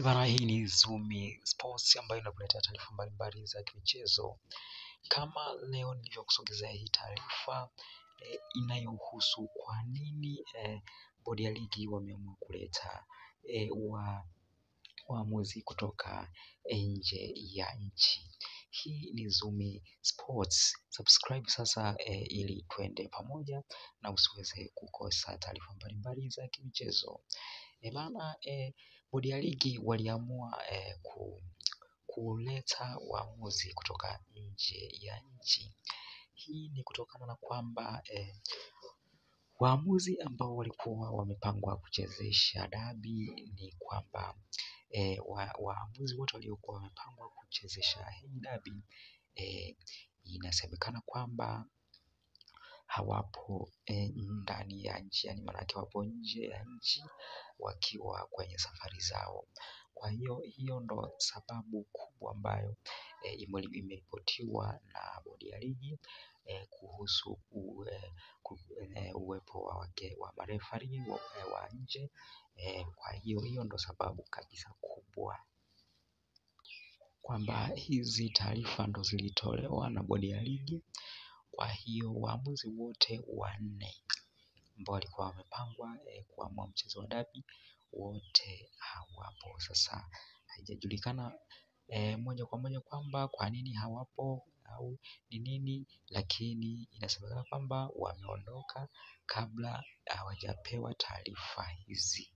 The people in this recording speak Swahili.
Bana, hii ni Zumi Sports ambayo inakuletea taarifa mbalimbali za michezo. Kama leo nilivyokusogezea hii taarifa inayohusu kwa nini bodi ya ligi wameamua kuleta waamuzi kutoka nje ya nchi. Hii ni Zumi Sports. Subscribe sasa ili twende pamoja na usiweze kukosa taarifa mbalimbali za michezo. Bana, bodi ya ligi waliamua kuleta waamuzi kutoka nje ya nchi. Hii ni kutokana na kwamba waamuzi ambao walikuwa wamepangwa kuchezesha dabi, ni kwamba waamuzi wote waliokuwa wamepangwa kuchezesha hii dabi inasemekana kwamba hawapo ndani ya nchi, yani maanake wapo nje ya nchi wakiwa kwenye safari zao. Kwa hiyo ndo sababu kubwa ambayo imeripotiwa na bodi ya ligi kuhusu uwepo wa marefari wa nje. Kwa hiyo ndo sababu kabisa kubwa kwamba hizi taarifa ndo zilitolewa na bodi ya ligi. Kwa hiyo waamuzi wote wanne ambao walikuwa wamepangwa kuamua mchezo wa dabi wote hawapo. Sasa haijajulikana moja kwa moja kwamba kwa nini hawapo au ni nini, lakini inasemekana kwamba wameondoka kabla hawajapewa taarifa hizi.